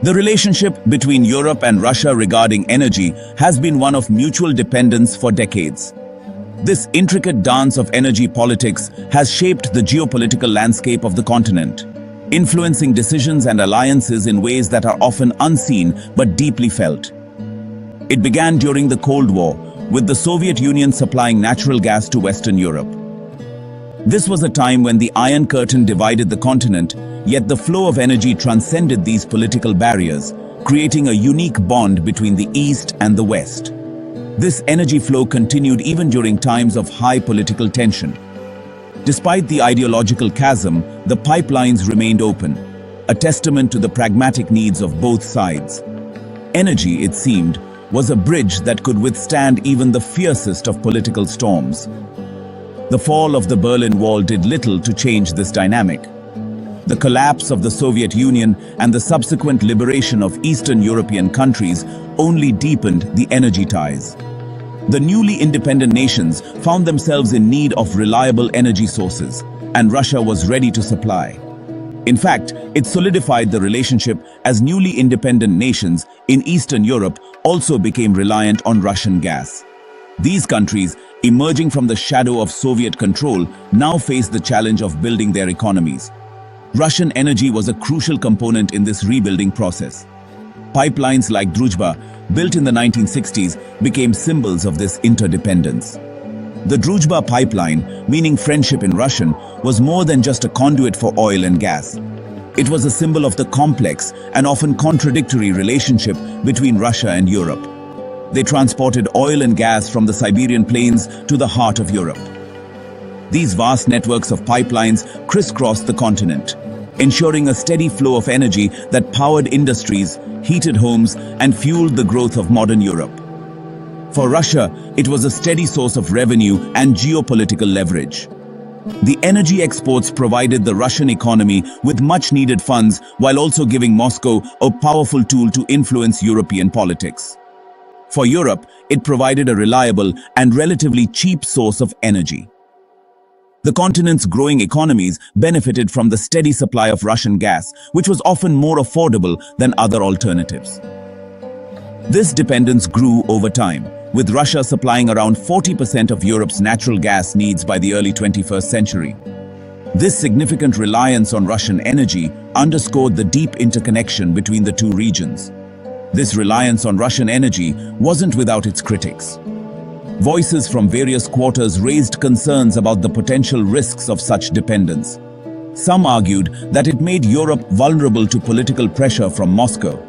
The relationship between Europe and Russia regarding energy has been one of mutual dependence for decades. This intricate dance of energy politics has shaped the geopolitical landscape of the continent, influencing decisions and alliances in ways that are often unseen but deeply felt. It began during the Cold War, with the Soviet Union supplying natural gas to Western Europe. This was a time when the Iron Curtain divided the continent, yet the flow of energy transcended these political barriers, creating a unique bond between the East and the West. This energy flow continued even during times of high political tension. Despite the ideological chasm, the pipelines remained open, a testament to the pragmatic needs of both sides. Energy, it seemed, was a bridge that could withstand even the fiercest of political storms. The fall of the Berlin Wall did little to change this dynamic. The collapse of the Soviet Union and the subsequent liberation of Eastern European countries only deepened the energy ties. The newly independent nations found themselves in need of reliable energy sources, and Russia was ready to supply. In fact, it solidified the relationship as newly independent nations in Eastern Europe also became reliant on Russian gas. These countries, emerging from the shadow of Soviet control, now faced the challenge of building their economies. Russian energy was a crucial component in this rebuilding process. Pipelines like Druzhba, built in the 1960s, became symbols of this interdependence. The Druzhba pipeline, meaning friendship in Russian, was more than just a conduit for oil and gas. It was a symbol of the complex and often contradictory relationship between Russia and Europe. They transported oil and gas from the Siberian plains to the heart of Europe. These vast networks of pipelines crisscrossed the continent, ensuring a steady flow of energy that powered industries, heated homes, and fueled the growth of modern Europe. For Russia, it was a steady source of revenue and geopolitical leverage. The energy exports provided the Russian economy with much-needed funds while also giving Moscow a powerful tool to influence European politics. For Europe, it provided a reliable and relatively cheap source of energy. The continent's growing economies benefited from the steady supply of Russian gas, which was often more affordable than other alternatives. This dependence grew over time, with Russia supplying around 40% of Europe's natural gas needs by the early 21st century. This significant reliance on Russian energy underscored the deep interconnection between the two regions. This reliance on Russian energy wasn't without its critics. Voices from various quarters raised concerns about the potential risks of such dependence. Some argued that it made Europe vulnerable to political pressure from Moscow.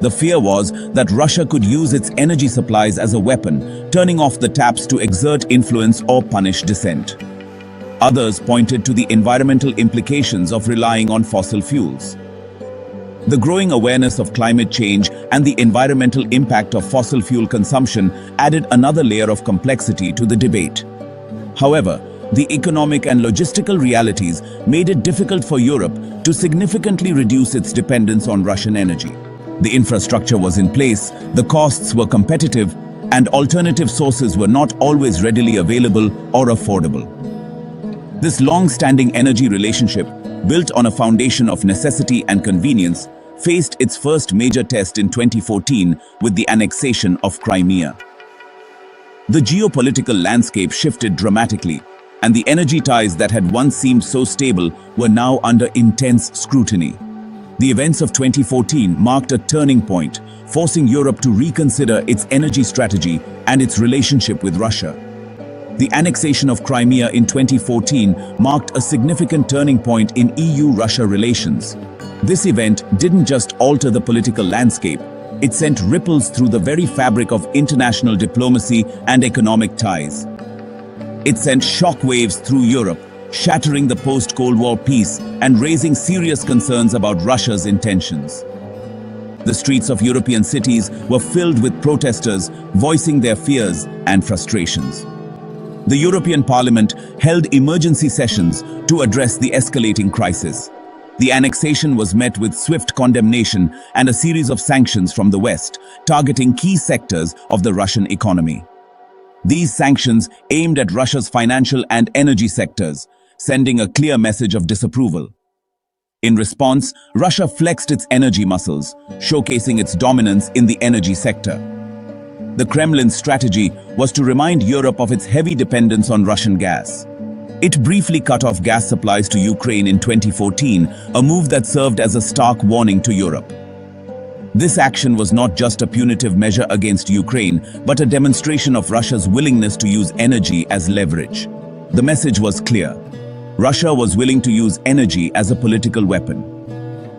The fear was that Russia could use its energy supplies as a weapon, turning off the taps to exert influence or punish dissent. Others pointed to the environmental implications of relying on fossil fuels. The growing awareness of climate change and the environmental impact of fossil fuel consumption added another layer of complexity to the debate. However, the economic and logistical realities made it difficult for Europe to significantly reduce its dependence on Russian energy. The infrastructure was in place, the costs were competitive, and alternative sources were not always readily available or affordable. This long-standing energy relationship, built on a foundation of necessity and convenience, faced its first major test in 2014 with the annexation of Crimea. The geopolitical landscape shifted dramatically, and the energy ties that had once seemed so stable were now under intense scrutiny. The events of 2014 marked a turning point, forcing Europe to reconsider its energy strategy and its relationship with Russia. The annexation of Crimea in 2014 marked a significant turning point in EU-Russia relations. This event didn't just alter the political landscape, it sent ripples through the very fabric of international diplomacy and economic ties. It sent shockwaves through Europe, shattering the post-Cold War peace and raising serious concerns about Russia's intentions. The streets of European cities were filled with protesters voicing their fears and frustrations. The European Parliament held emergency sessions to address the escalating crisis. The annexation was met with swift condemnation and a series of sanctions from the West, targeting key sectors of the Russian economy. These sanctions aimed at Russia's financial and energy sectors, sending a clear message of disapproval. In response, Russia flexed its energy muscles, showcasing its dominance in the energy sector. The Kremlin's strategy was to remind Europe of its heavy dependence on Russian gas. It briefly cut off gas supplies to Ukraine in 2014, a move that served as a stark warning to Europe. This action was not just a punitive measure against Ukraine, but a demonstration of Russia's willingness to use energy as leverage. The message was clear. Russia was willing to use energy as a political weapon.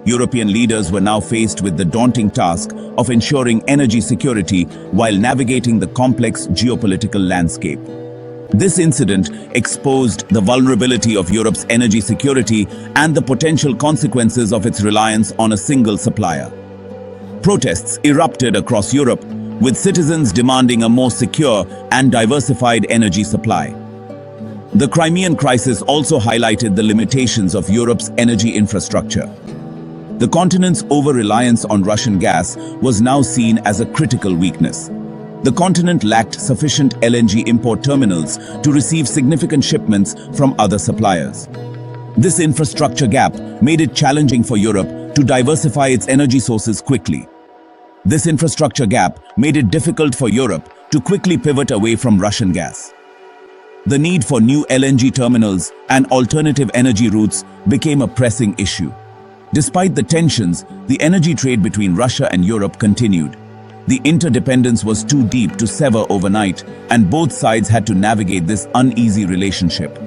European leaders were now faced with the daunting task of ensuring energy security while navigating the complex geopolitical landscape. This incident exposed the vulnerability of Europe's energy security and the potential consequences of its reliance on a single supplier. Protests erupted across Europe, with citizens demanding a more secure and diversified energy supply. The Crimean crisis also highlighted the limitations of Europe's energy infrastructure. The continent's over-reliance on Russian gas was now seen as a critical weakness. The continent lacked sufficient LNG import terminals to receive significant shipments from other suppliers. This infrastructure gap made it challenging for Europe to diversify its energy sources quickly. This infrastructure gap made it difficult for Europe to quickly pivot away from Russian gas. The need for new LNG terminals and alternative energy routes became a pressing issue. Despite the tensions, the energy trade between Russia and Europe continued. The interdependence was too deep to sever overnight, and both sides had to navigate this uneasy relationship.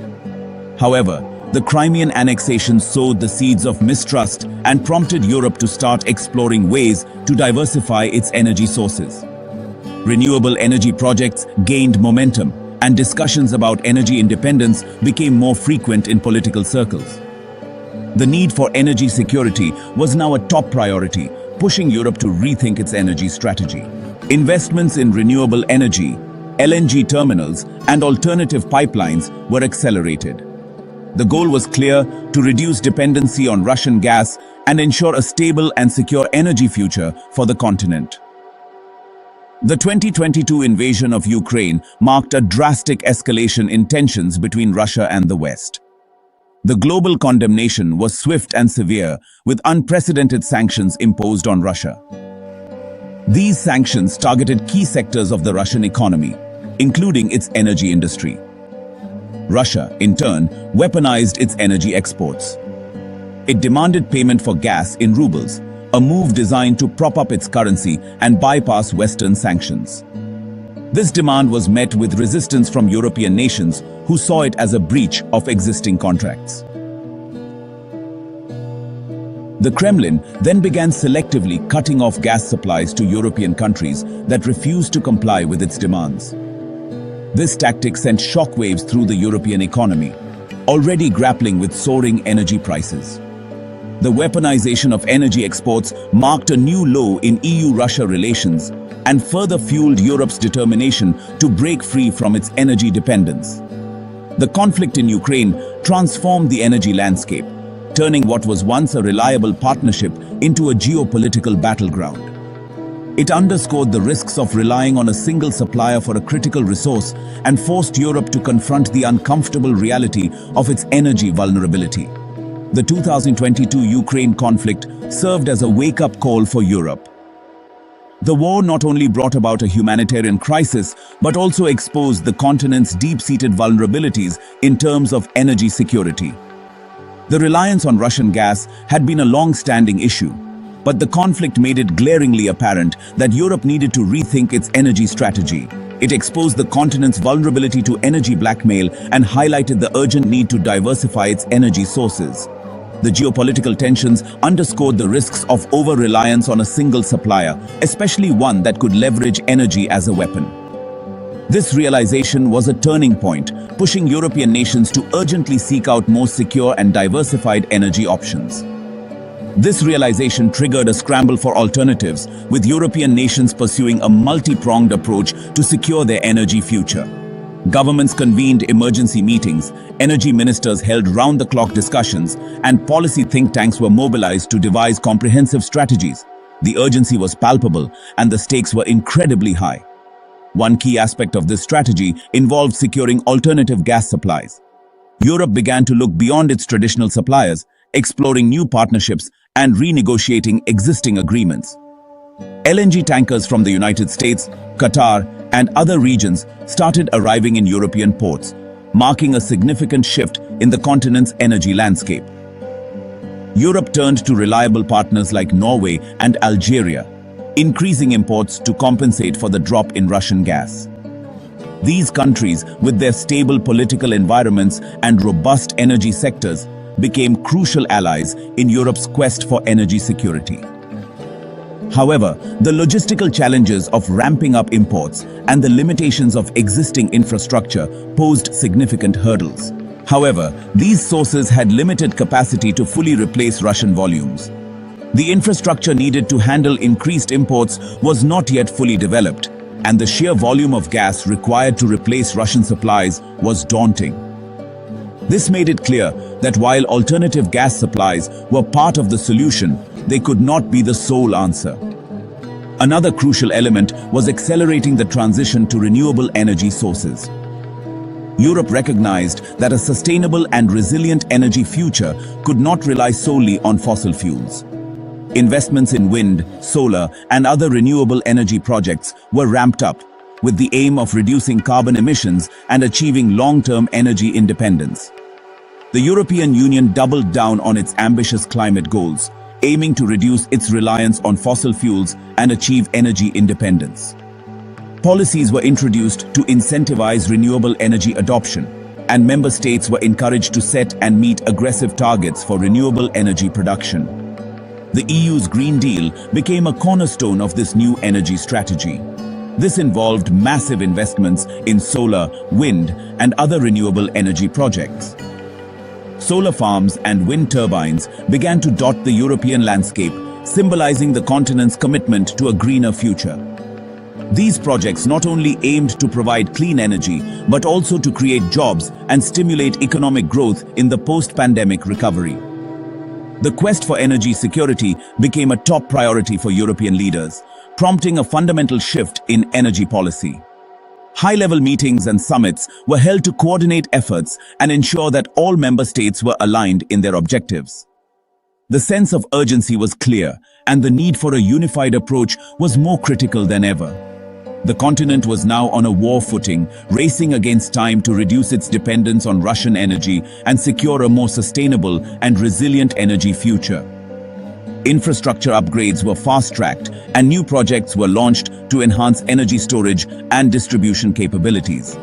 However, the Crimean annexation sowed the seeds of mistrust and prompted Europe to start exploring ways to diversify its energy sources. Renewable energy projects gained momentum, and discussions about energy independence became more frequent in political circles. The need for energy security was now a top priority, pushing Europe to rethink its energy strategy. Investments in renewable energy, LNG terminals, and alternative pipelines were accelerated. The goal was clear: to reduce dependency on Russian gas and ensure a stable and secure energy future for the continent. The 2022 invasion of Ukraine marked a drastic escalation in tensions between Russia and the West. The global condemnation was swift and severe, with unprecedented sanctions imposed on Russia. These sanctions targeted key sectors of the Russian economy, including its energy industry. Russia, in turn, weaponized its energy exports. It demanded payment for gas in rubles, a move designed to prop up its currency and bypass Western sanctions. This demand was met with resistance from European nations who saw it as a breach of existing contracts. The Kremlin then began selectively cutting off gas supplies to European countries that refused to comply with its demands. This tactic sent shockwaves through the European economy, already grappling with soaring energy prices. The weaponization of energy exports marked a new low in EU-Russia relations and further fueled Europe's determination to break free from its energy dependence. The conflict in Ukraine transformed the energy landscape, turning what was once a reliable partnership into a geopolitical battleground. It underscored the risks of relying on a single supplier for a critical resource and forced Europe to confront the uncomfortable reality of its energy vulnerability. The 2022 Ukraine conflict served as a wake-up call for Europe. The war not only brought about a humanitarian crisis, but also exposed the continent's deep-seated vulnerabilities in terms of energy security. The reliance on Russian gas had been a long-standing issue, but the conflict made it glaringly apparent that Europe needed to rethink its energy strategy. It exposed the continent's vulnerability to energy blackmail and highlighted the urgent need to diversify its energy sources. The geopolitical tensions underscored the risks of over-reliance on a single supplier, especially one that could leverage energy as a weapon. This realization was a turning point, pushing European nations to urgently seek out more secure and diversified energy options. This realization triggered a scramble for alternatives, with European nations pursuing a multi-pronged approach to secure their energy future. Governments convened emergency meetings, energy ministers held round-the-clock discussions, and policy think tanks were mobilized to devise comprehensive strategies. The urgency was palpable, and the stakes were incredibly high. One key aspect of this strategy involved securing alternative gas supplies. Europe began to look beyond its traditional suppliers, exploring new partnerships, and renegotiating existing agreements. LNG tankers from the United States, Qatar, and other regions started arriving in European ports, marking a significant shift in the continent's energy landscape. Europe turned to reliable partners like Norway and Algeria, increasing imports to compensate for the drop in Russian gas. These countries, with their stable political environments and robust energy sectors, became crucial allies in Europe's quest for energy security. However, the logistical challenges of ramping up imports and the limitations of existing infrastructure posed significant hurdles. However, these sources had limited capacity to fully replace Russian volumes. The infrastructure needed to handle increased imports was not yet fully developed, and the sheer volume of gas required to replace Russian supplies was daunting. This made it clear that while alternative gas supplies were part of the solution, they could not be the sole answer. Another crucial element was accelerating the transition to renewable energy sources. Europe recognized that a sustainable and resilient energy future could not rely solely on fossil fuels. Investments in wind, solar, and other renewable energy projects were ramped up, with the aim of reducing carbon emissions and achieving long-term energy independence. The European Union doubled down on its ambitious climate goals, aiming to reduce its reliance on fossil fuels and achieve energy independence. Policies were introduced to incentivize renewable energy adoption, and member states were encouraged to set and meet aggressive targets for renewable energy production. The EU's Green Deal became a cornerstone of this new energy strategy. This involved massive investments in solar, wind, and other renewable energy projects. Solar farms and wind turbines began to dot the European landscape, symbolizing the continent's commitment to a greener future. These projects not only aimed to provide clean energy, but also to create jobs and stimulate economic growth in the post-pandemic recovery. The quest for energy security became a top priority for European leaders, prompting a fundamental shift in energy policy. High-level meetings and summits were held to coordinate efforts and ensure that all member states were aligned in their objectives. The sense of urgency was clear, and the need for a unified approach was more critical than ever. The continent was now on a war footing, racing against time to reduce its dependence on Russian energy and secure a more sustainable and resilient energy future. Infrastructure upgrades were fast-tracked, and new projects were launched to enhance energy storage and distribution capabilities.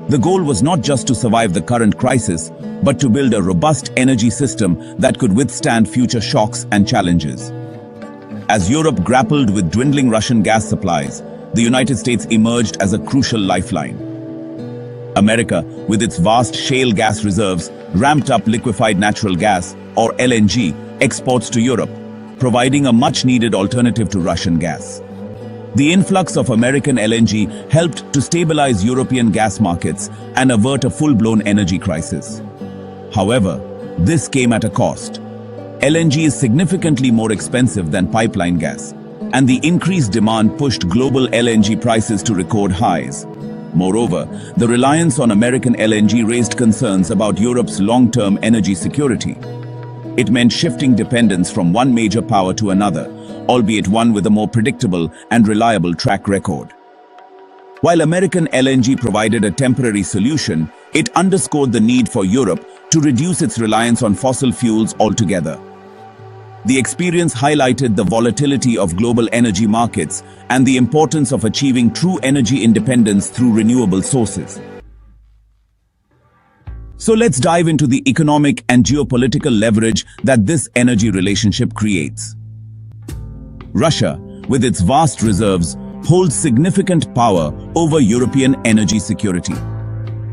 The goal was not just to survive the current crisis, but to build a robust energy system that could withstand future shocks and challenges. As Europe grappled with dwindling Russian gas supplies, the United States emerged as a crucial lifeline. America, with its vast shale gas reserves, ramped up liquefied natural gas, or LNG, exports to Europe, providing a much-needed alternative to Russian gas. The influx of American LNG helped to stabilize European gas markets and avert a full-blown energy crisis. However, this came at a cost. LNG is significantly more expensive than pipeline gas, and the increased demand pushed global LNG prices to record highs. Moreover, the reliance on American LNG raised concerns about Europe's long-term energy security. It meant shifting dependence from one major power to another, albeit one with a more predictable and reliable track record. While American LNG provided a temporary solution, it underscored the need for Europe to reduce its reliance on fossil fuels altogether. The experience highlighted the volatility of global energy markets and the importance of achieving true energy independence through renewable sources. So let's dive into the economic and geopolitical leverage that this energy relationship creates. Russia, with its vast reserves, holds significant power over European energy security.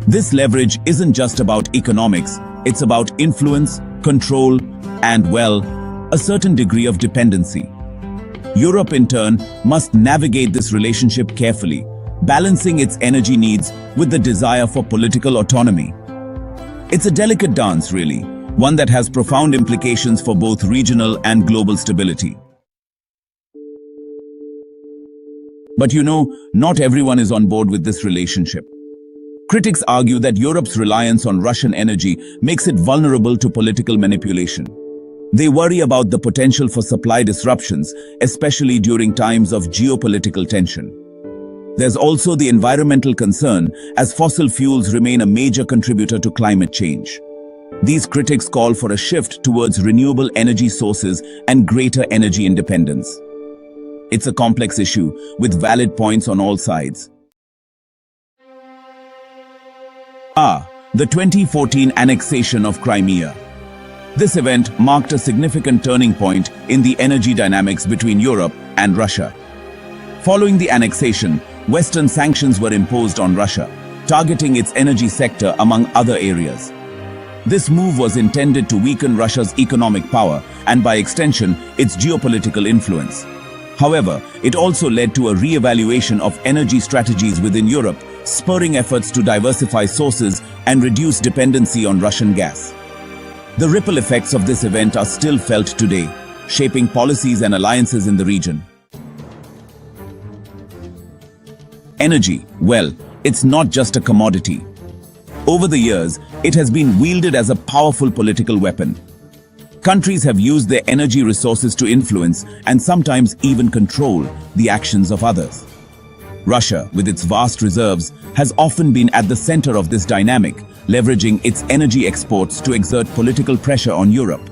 This leverage isn't just about economics, it's about influence, control, and, well, a certain degree of dependency. Europe, in turn, must navigate this relationship carefully, balancing its energy needs with the desire for political autonomy. It's a delicate dance, really, one that has profound implications for both regional and global stability. But not everyone is on board with this relationship. Critics argue that Europe's reliance on Russian energy makes it vulnerable to political manipulation. They worry about the potential for supply disruptions, especially during times of geopolitical tension. There's also the environmental concern, as fossil fuels remain a major contributor to climate change. These critics call for a shift towards renewable energy sources and greater energy independence. It's a complex issue, with valid points on all sides. The 2014 annexation of Crimea. This event marked a significant turning point in the energy dynamics between Europe and Russia. Following the annexation, Western sanctions were imposed on Russia, targeting its energy sector among other areas. This move was intended to weaken Russia's economic power and, by extension, its geopolitical influence. However, it also led to a re-evaluation of energy strategies within Europe, spurring efforts to diversify sources and reduce dependency on Russian gas. The ripple effects of this event are still felt today, shaping policies and alliances in the region. Energy, well, it's not just a commodity. Over the years, it has been wielded as a powerful political weapon. Countries have used their energy resources to influence and sometimes even control the actions of others. Russia, with its vast reserves, has often been at the center of this dynamic, leveraging its energy exports to exert political pressure on Europe.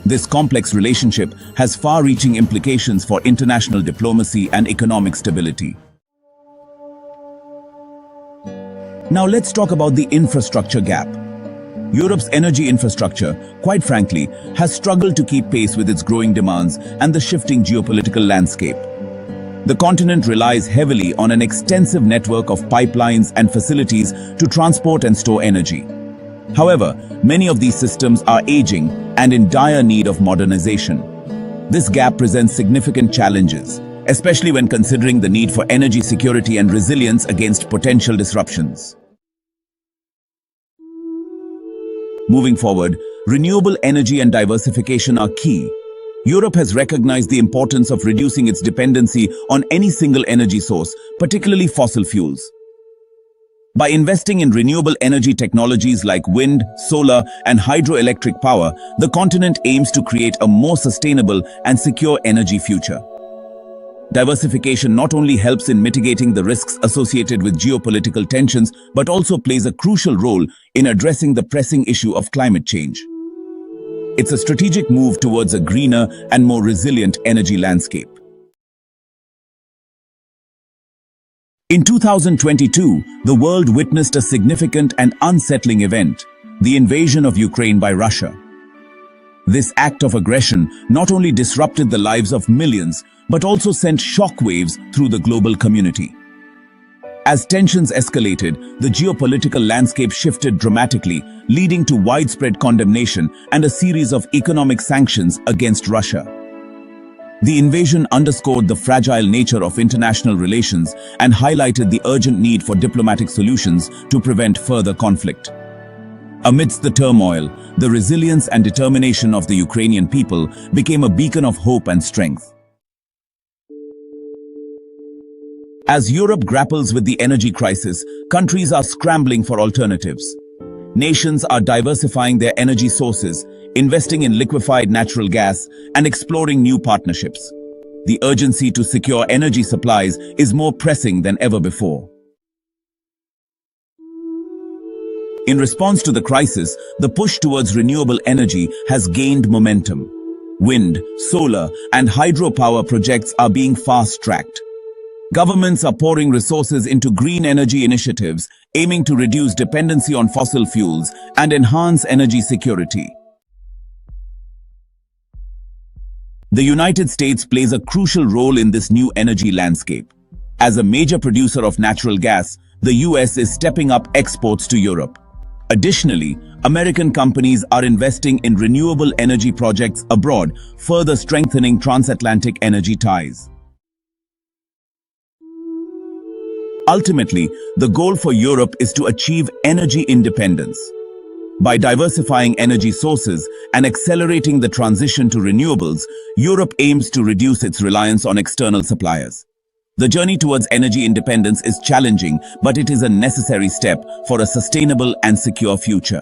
This complex relationship has far-reaching implications for international diplomacy and economic stability. Now let's talk about the infrastructure gap. Europe's energy infrastructure, quite frankly, has struggled to keep pace with its growing demands and the shifting geopolitical landscape. The continent relies heavily on an extensive network of pipelines and facilities to transport and store energy. However, many of these systems are aging and in dire need of modernization. This gap presents significant challenges, especially when considering the need for energy security and resilience against potential disruptions. Moving forward, renewable energy and diversification are key. Europe has recognized the importance of reducing its dependency on any single energy source, particularly fossil fuels. By investing in renewable energy technologies like wind, solar, and hydroelectric power, the continent aims to create a more sustainable and secure energy future. Diversification not only helps in mitigating the risks associated with geopolitical tensions, but also plays a crucial role in addressing the pressing issue of climate change. It's a strategic move towards a greener and more resilient energy landscape. In 2022, the world witnessed a significant and unsettling event, the invasion of Ukraine by Russia. This act of aggression not only disrupted the lives of millions, but also sent shockwaves through the global community. As tensions escalated, the geopolitical landscape shifted dramatically, leading to widespread condemnation and a series of economic sanctions against Russia. The invasion underscored the fragile nature of international relations and highlighted the urgent need for diplomatic solutions to prevent further conflict. Amidst the turmoil, the resilience and determination of the Ukrainian people became a beacon of hope and strength. As Europe grapples with the energy crisis, countries are scrambling for alternatives. Nations are diversifying their energy sources, investing in liquefied natural gas, and exploring new partnerships. The urgency to secure energy supplies is more pressing than ever before. In response to the crisis, the push towards renewable energy has gained momentum. Wind, solar, and hydropower projects are being fast-tracked. Governments are pouring resources into green energy initiatives, aiming to reduce dependency on fossil fuels and enhance energy security. The United States plays a crucial role in this new energy landscape. As a major producer of natural gas, the US is stepping up exports to Europe. Additionally, American companies are investing in renewable energy projects abroad, further strengthening transatlantic energy ties. Ultimately, the goal for Europe is to achieve energy independence. By diversifying energy sources and accelerating the transition to renewables, Europe aims to reduce its reliance on external suppliers. The journey towards energy independence is challenging, but it is a necessary step for a sustainable and secure future.